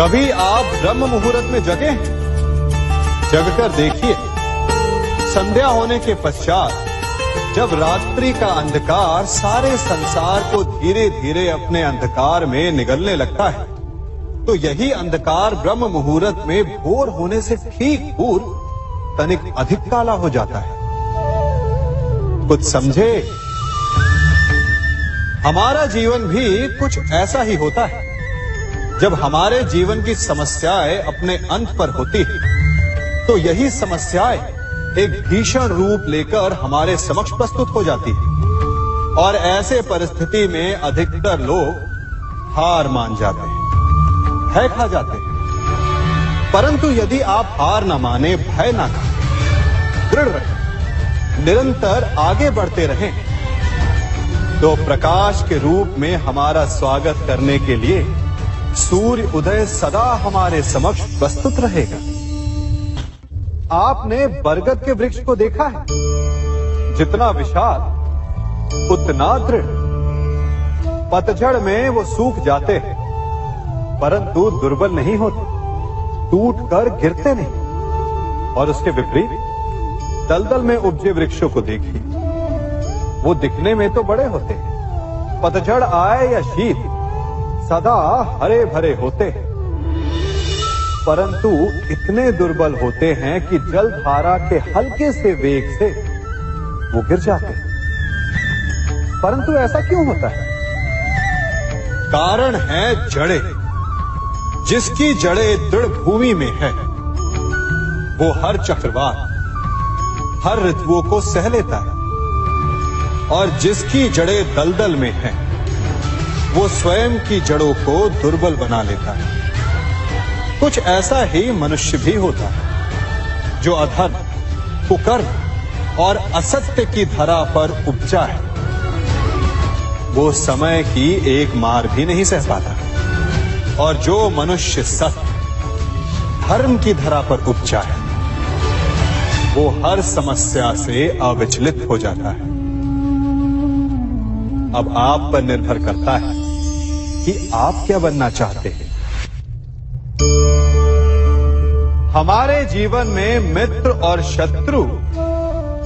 कभी आप ब्रह्म मुहूर्त में जगे? जगकर देखिए, संध्या होने के पश्चात जब रात्रि का अंधकार सारे संसार को धीरे धीरे अपने अंधकार में निगलने लगता है, तो यही अंधकार ब्रह्म मुहूर्त में भोर होने से ठीक पूर्व तनिक अधिक काला हो जाता है। कुछ समझे? हमारा जीवन भी कुछ ऐसा ही होता है। जब हमारे जीवन की समस्याएं अपने अंत पर होती है, तो यही समस्याएं एक भीषण रूप लेकर हमारे समक्ष प्रस्तुत हो जाती है और ऐसे परिस्थिति में अधिकतर लोग हार मान जाते हैं, भय खा जाते हैं। परंतु यदि आप हार न माने, भय न खाएं, दृढ़ रहें, निरंतर आगे बढ़ते रहें, तो प्रकाश के रूप में हमारा स्वागत करने के लिए सूर्य उदय सदा हमारे समक्ष प्रस्तुत रहेगा। आपने बरगद के वृक्ष को देखा है? जितना विशाल उतना दृढ़। पतझड़ में वो सूख जाते हैं, परंतु दुर्बल नहीं होते, टूटकर गिरते नहीं। और उसके विपरीत दलदल में उपजे वृक्षों को देखिए, वो दिखने में तो बड़े होते हैं, पतझड़ आए या शीत सदा हरे भरे होते हैं, परंतु इतने दुर्बल होते हैं कि जलधारा के हल्के से वेग से वो गिर जाते हैं। परंतु ऐसा क्यों होता है? कारण है जड़ें। जिसकी जड़ें दृढ़ भूमि में है, वो हर चक्रवात, हर ऋतुओं को सह लेता है। और जिसकी जड़ें दलदल में है, वो स्वयं की जड़ों को दुर्बल बना लेता है। कुछ ऐसा ही मनुष्य भी होता है, जो अधर्म, कुकर्म और असत्य की धरा पर उपजा है। वो समय की एक मार भी नहीं सह पाता। और जो मनुष्य सत्य, धर्म की धरा पर उपजा है, वो हर समस्या से अविचलित हो जाता है। अब आप पर निर्भर करता है कि आप क्या बनना चाहते हैं। हमारे जीवन में मित्र और शत्रु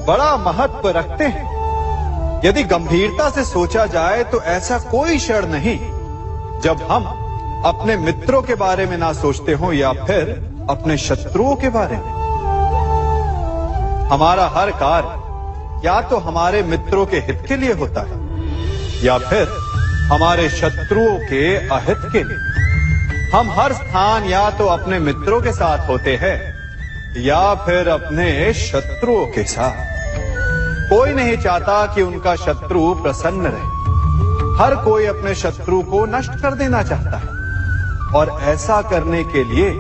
बड़ा महत्व रखते हैं। यदि गंभीरता से सोचा जाए तो ऐसा कोई क्षण नहीं जब हम अपने मित्रों के बारे में ना सोचते हो या फिर अपने शत्रुओं के बारे में। हमारा हर कार्य या तो हमारे मित्रों के हित के लिए होता है या फिर हमारे शत्रुओं के अहित के लिए। हम हर स्थान या तो अपने मित्रों के साथ होते हैं या फिर अपने शत्रुओं के साथ। कोई नहीं चाहता कि उनका शत्रु प्रसन्न रहे। हर कोई अपने शत्रु को नष्ट कर देना चाहता है और ऐसा करने के लिए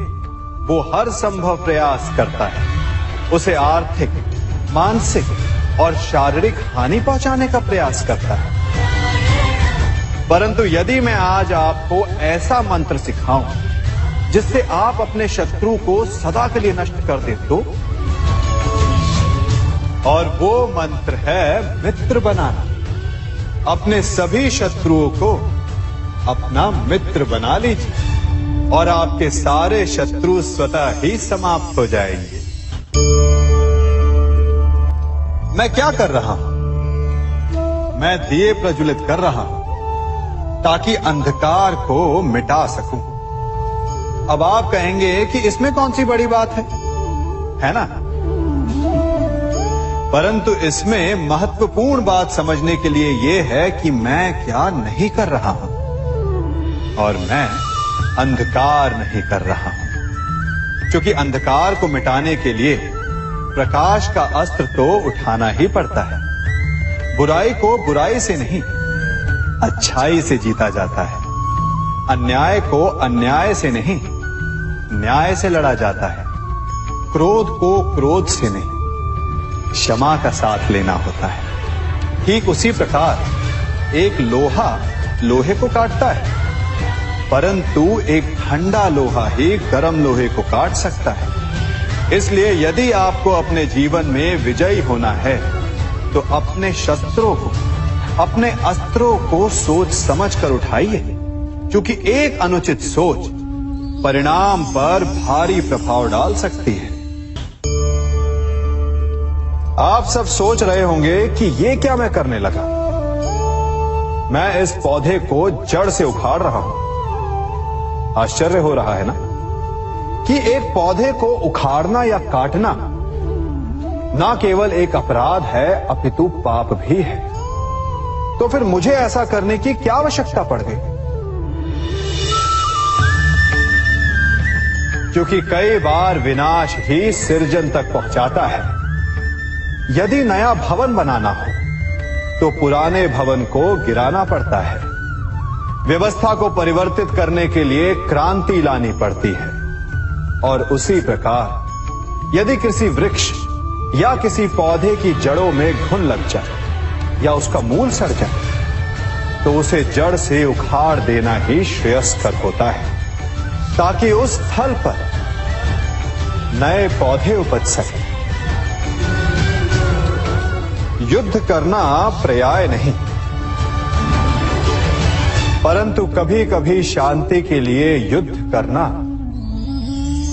वो हर संभव प्रयास करता है। उसे आर्थिक, मानसिक और शारीरिक हानि पहुंचाने का प्रयास करता है। परंतु यदि मैं आज आपको ऐसा मंत्र सिखाऊं जिससे आप अपने शत्रु को सदा के लिए नष्ट कर दें तो, और वो मंत्र है मित्र बनाना। अपने सभी शत्रुओं को अपना मित्र बना लीजिए और आपके सारे शत्रु स्वतः ही समाप्त हो जाएंगे। मैं क्या कर रहा हूं? मैं दिए प्रज्वलित कर रहा हूं ताकि अंधकार को मिटा सकूं। अब आप कहेंगे कि इसमें कौन सी बड़ी बात है ना? परंतु इसमें महत्वपूर्ण बात समझने के लिए यह है कि मैं क्या नहीं कर रहा हूं, और मैं अंधकार नहीं कर रहा हूं। क्योंकि अंधकार को मिटाने के लिए प्रकाश का अस्त्र तो उठाना ही पड़ता है। बुराई को बुराई से नहीं, अच्छाई से जीता जाता है। अन्याय को अन्याय से नहीं, न्याय से लड़ा जाता है। क्रोध को क्रोध से नहीं, क्षमा का साथ लेना होता है। ठीक उसी प्रकार एक लोहा लोहे को काटता है, परंतु एक ठंडा लोहा ही गर्म लोहे को काट सकता है। इसलिए यदि आपको अपने जीवन में विजयी होना है तो अपने शस्त्रों को, अपने अस्त्रों को सोच समझ कर उठाइए, क्योंकि एक अनुचित सोच परिणाम पर भारी प्रभाव डाल सकती है। आप सब सोच रहे होंगे कि ये क्या मैं करने लगा। मैं इस पौधे को जड़ से उखाड़ रहा हूं। आश्चर्य हो रहा है ना कि एक पौधे को उखाड़ना या काटना ना केवल एक अपराध है अपितु पाप भी है। तो फिर मुझे ऐसा करने की क्या आवश्यकता पड़ गई? क्योंकि कई बार विनाश ही सृजन तक पहुंचाता है। यदि नया भवन बनाना हो तो पुराने भवन को गिराना पड़ता है। व्यवस्था को परिवर्तित करने के लिए क्रांति लानी पड़ती है। और उसी प्रकार यदि किसी वृक्ष या किसी पौधे की जड़ों में घुन लग जाए या उसका मूल सड़ जाए तो उसे जड़ से उखाड़ देना ही श्रेयस्कर होता है, ताकि उस स्थल पर नए पौधे उपज सके। युद्ध करना पर्याय नहीं, परंतु कभी कभी शांति के लिए युद्ध करना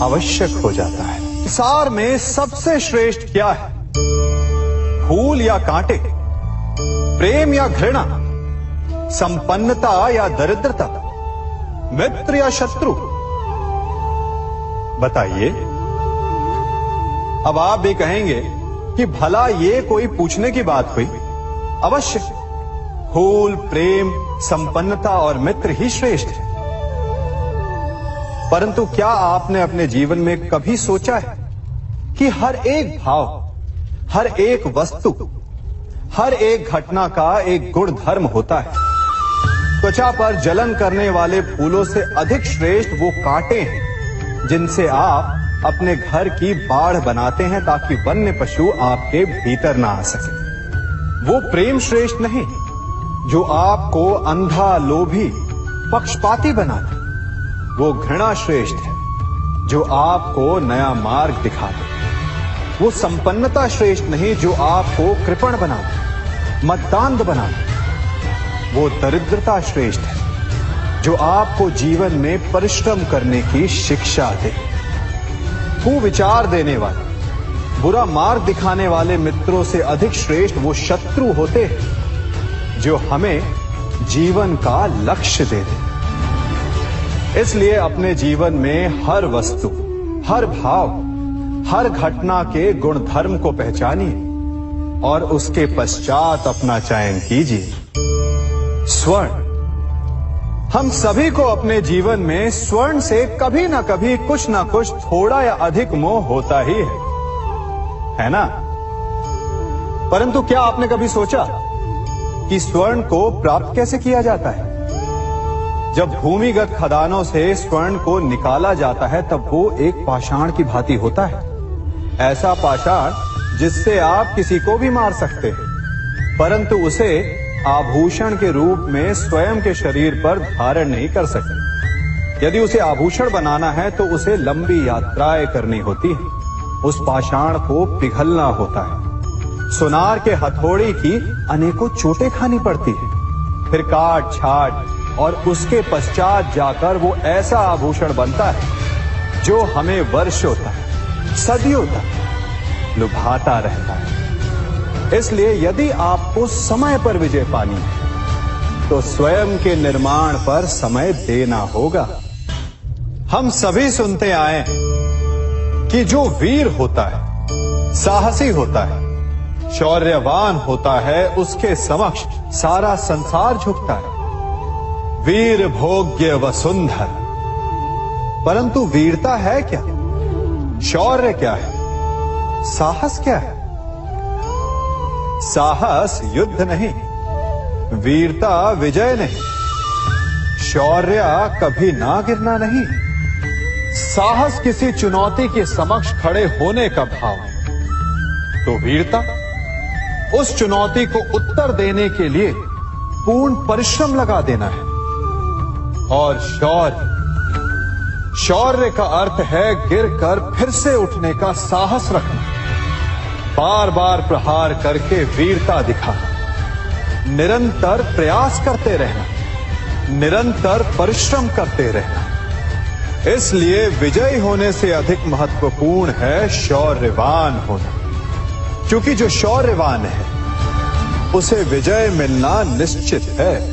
आवश्यक हो जाता है। संसार में सबसे श्रेष्ठ क्या है? फूल या कांटे, प्रेम या घृणा, संपन्नता या दरिद्रता, मित्र या शत्रु? बताइए। अब आप भी कहेंगे कि भला ये कोई पूछने की बात हुई? अवश्य, फूल, प्रेम, संपन्नता और मित्र ही श्रेष्ठ है। परंतु क्या आपने अपने जीवन में कभी सोचा है कि हर एक भाव, हर एक वस्तु, हर एक घटना का एक गुण धर्म होता है? त्वचा पर जलन करने वाले फूलों से अधिक श्रेष्ठ वो कांटे हैं जिनसे आप अपने घर की बाढ़ बनाते हैं ताकि वन्य पशु आपके भीतर ना आ सके। वो प्रेम श्रेष्ठ नहीं जो आपको अंधा, लोभी, पक्षपाती बनाता। वो घृणा श्रेष्ठ है जो आपको नया मार्ग दिखाते। वो संपन्नता श्रेष्ठ नहीं जो आपको कृपण बनाते, मद्दांध बनाते। वो दरिद्रता श्रेष्ठ है जो आपको जीवन में परिश्रम करने की शिक्षा दे। कुविचार देने वाले, बुरा मार्ग दिखाने वाले मित्रों से अधिक श्रेष्ठ वो शत्रु होते हैं जो हमें जीवन का लक्ष्य दे दे। इसलिए अपने जीवन में हर वस्तु, हर भाव, हर घटना के गुण धर्म को पहचानिए और उसके पश्चात अपना चयन कीजिए। स्वर्ण। हम सभी को अपने जीवन में स्वर्ण से कभी ना कभी कुछ ना कुछ थोड़ा या अधिक मोह होता ही है ना? परंतु क्या आपने कभी सोचा कि स्वर्ण को प्राप्त कैसे किया जाता है? जब भूमिगत खदानों से स्वर्ण को निकाला जाता है तब वो एक पाषाण की भांति होता है। ऐसा पाषाण जिससे आप किसी को भी मार सकते हैं, परंतु उसे आभूषण के रूप में स्वयं के शरीर पर धारण नहीं कर सकते। यदि उसे आभूषण बनाना है तो उसे लंबी यात्राएं करनी होती है। उस पाषाण को पिघलना होता है। सुनार के हथौड़ी की अनेकों चोटें खानी पड़ती है, फिर काट छाट और उसके पश्चात जाकर वो ऐसा आभूषण बनता है जो हमें वर्षों तक, सदियों तक लुभाता रहता है। इसलिए यदि आपको समय पर विजय पानी है तो स्वयं के निर्माण पर समय देना होगा। हम सभी सुनते आए हैं कि जो वीर होता है, साहसी होता है, शौर्यवान होता है, उसके समक्ष सारा संसार झुकता है। वीर भोग्य वसुंधर। परंतु वीरता है क्या? शौर्य क्या है? साहस क्या है? साहस युद्ध नहीं, वीरता विजय नहीं, शौर्य कभी ना गिरना नहीं। साहस किसी चुनौती के समक्ष खड़े होने का भाव है, तो वीरता उस चुनौती को उत्तर देने के लिए पूर्ण परिश्रम लगा देना है। और शौर्य का अर्थ है गिरकर फिर से उठने का साहस रखना, बार बार प्रहार करके वीरता दिखाना, निरंतर प्रयास करते रहना, निरंतर परिश्रम करते रहना। इसलिए विजयी होने से अधिक महत्वपूर्ण है शौर्यवान होना, क्योंकि जो शौर्यवान है उसे विजय मिलना निश्चित है।